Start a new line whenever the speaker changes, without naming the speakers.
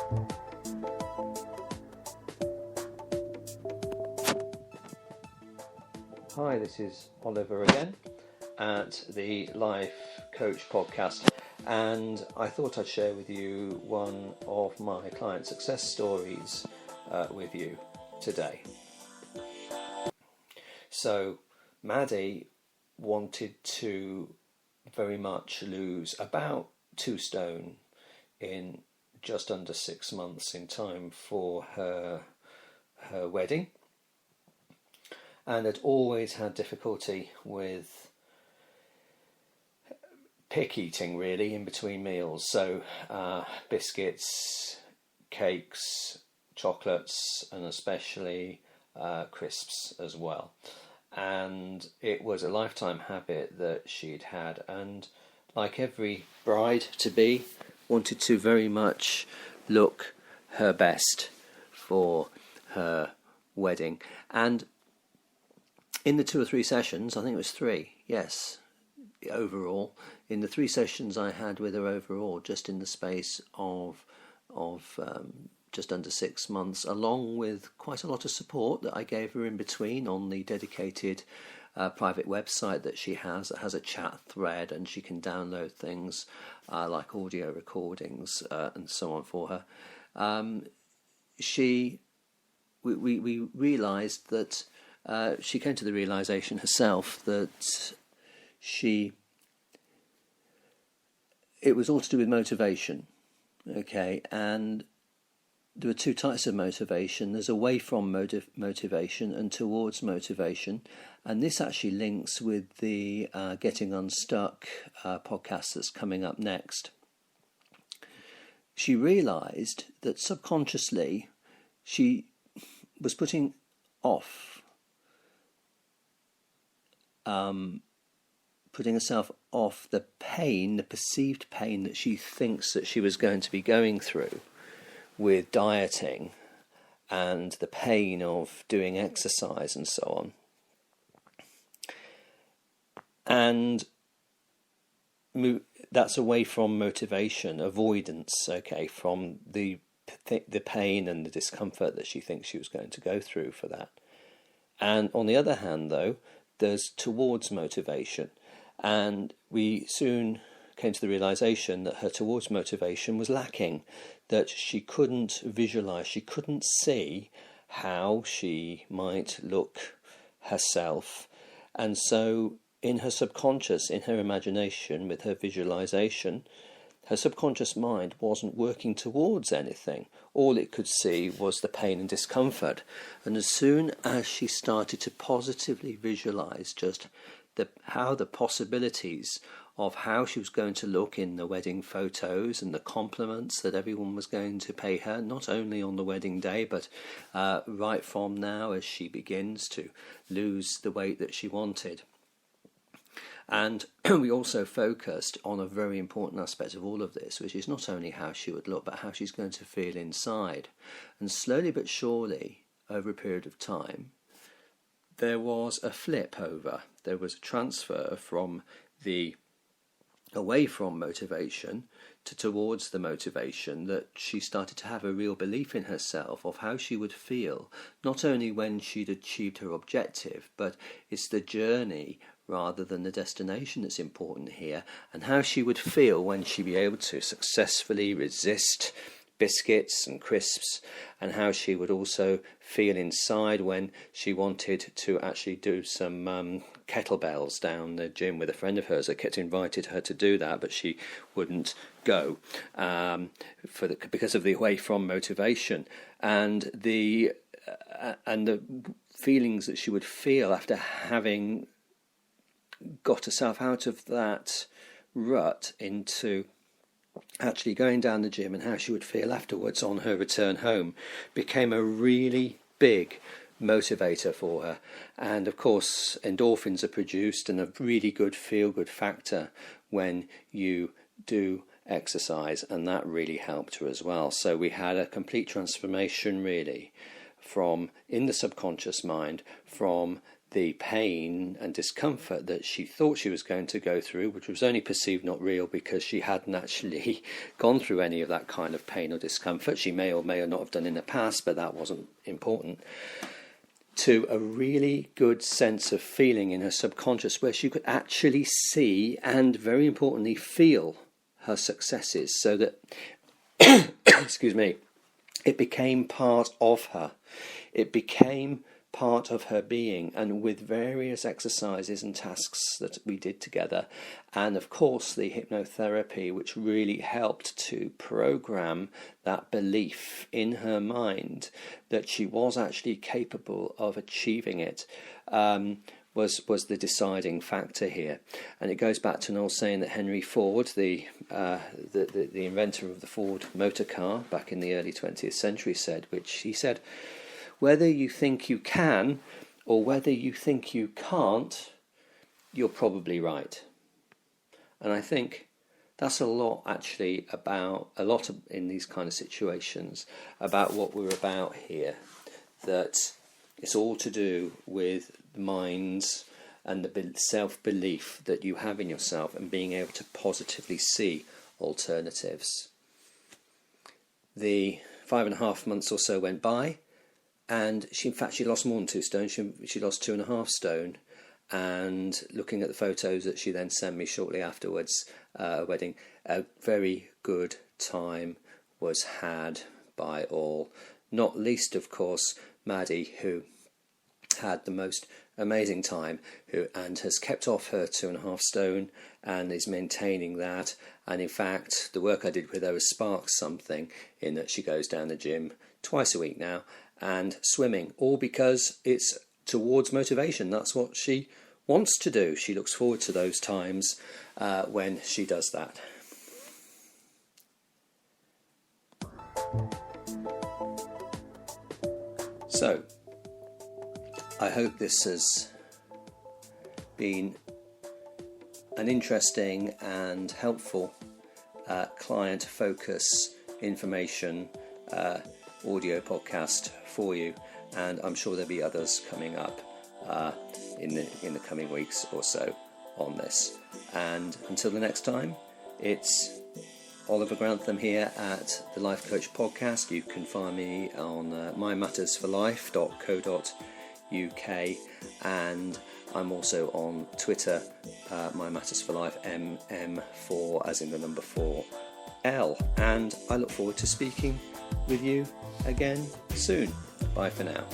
Hi, this is Oliver again at the Life Coach Podcast, and I thought I'd share with you one of my client success stories with you today. So, Maddie wanted to very much lose about 2 stone in just under 6 months in time for her wedding, and had always had difficulty with pick eating really in between meals. So biscuits, cakes, chocolates, and especially crisps as well. And it was a lifetime habit that she'd had, and like every bride to be, wanted to very much look her best for her wedding. And in the 2 or 3 sessions, I think it was 3, yes, overall, in the 3 sessions I had with her overall, just in the space of just under 6 months, along with quite a lot of support that I gave her in between on the dedicated private website that she has, that has a chat thread, and she can download things like audio recordings and so on for her. We realised that she came to the realisation herself that it was all to do with motivation, okay, and there were 2 types of motivation. There's away from motivation and towards motivation, and this actually links with the Getting Unstuck podcast that's coming up next. She realised that subconsciously she was putting herself off the pain, the perceived pain that she thinks that she was going to be going through with dieting and the pain of doing exercise and so on. And that's away from motivation, avoidance, okay, from the pain and the discomfort that she thinks she was going to go through for that. And on the other hand, though, there's towards motivation. And we soon came to the realization that her towards motivation was lacking, that she couldn't visualize, she couldn't see how she might look herself. And so in her subconscious, in her imagination, with her visualization, her subconscious mind wasn't working towards anything. All it could see was the pain and discomfort. And as soon as she started to positively visualize just how the possibilities of how she was going to look in the wedding photos and the compliments that everyone was going to pay her, not only on the wedding day, but right from now as she begins to lose the weight that she wanted. And we also focused on a very important aspect of all of this, which is not only how she would look, but how she's going to feel inside. And slowly but surely, over a period of time, there was a flip over. There was a transfer from the away from motivation to towards the motivation, that she started to have a real belief in herself of how she would feel, not only when she'd achieved her objective, but it's the journey rather than the destination that's important here, and how she would feel when she'd be able to successfully resist biscuits and crisps, and how she would also feel inside when she wanted to actually do some kettlebells down the gym with a friend of hers that kept invited her to do that, but she wouldn't go because of the away from motivation, and the feelings that she would feel after having got herself out of that rut into actually going down the gym, and how she would feel afterwards on her return home became a really big motivator for her. And of course endorphins are produced, and a really good feel-good factor when you do exercise, and that really helped her as well. So we had a complete transformation really from in the subconscious mind, from the pain and discomfort that she thought she was going to go through, which was only perceived, not real, because she hadn't actually gone through any of that kind of pain or discomfort. She may or may not have done in the past, but that wasn't important. To a really good sense of feeling in her subconscious where she could actually see and, very importantly, feel her successes, so that excuse me, it became part of her. It became part of her being, and with various exercises and tasks that we did together, and of course the hypnotherapy, which really helped to program that belief in her mind that she was actually capable of achieving it, was the deciding factor here. And it goes back to an old saying that Henry Ford, the inventor of the Ford motor car back in the early 20th century, said, which he said, whether you think you can or whether you think you can't, you're probably right. And I think that's a lot, actually, in these kind of situations, about what we're about here. That it's all to do with the minds and the self-belief that you have in yourself and being able to positively see alternatives. The 5.5 months or so went by, and she lost more than 2 stone. She lost 2.5 stone. And looking at the photos that she then sent me shortly afterwards, a wedding, a very good time was had by all. Not least, of course, Maddie, who had the most amazing time, and has kept off her 2.5 stone and is maintaining that. And in fact, the work I did with her has sparked something, in that she goes down the gym twice a week now, and swimming, all because it's towards motivation. That's what she wants to do. She looks forward to those times when she does that. So, I hope this has been an interesting and helpful client focus information audio podcast for you, and I'm sure there'll be others coming up in the coming weeks or so on this. And until the next time, it's Oliver Grantham here at the Life Coach Podcast. You can find me on mymattersforlife.co.uk, and I'm also on Twitter, mymattersforlife, MM4 as in the number 4L. And I look forward to speaking with you again soon. Bye for now.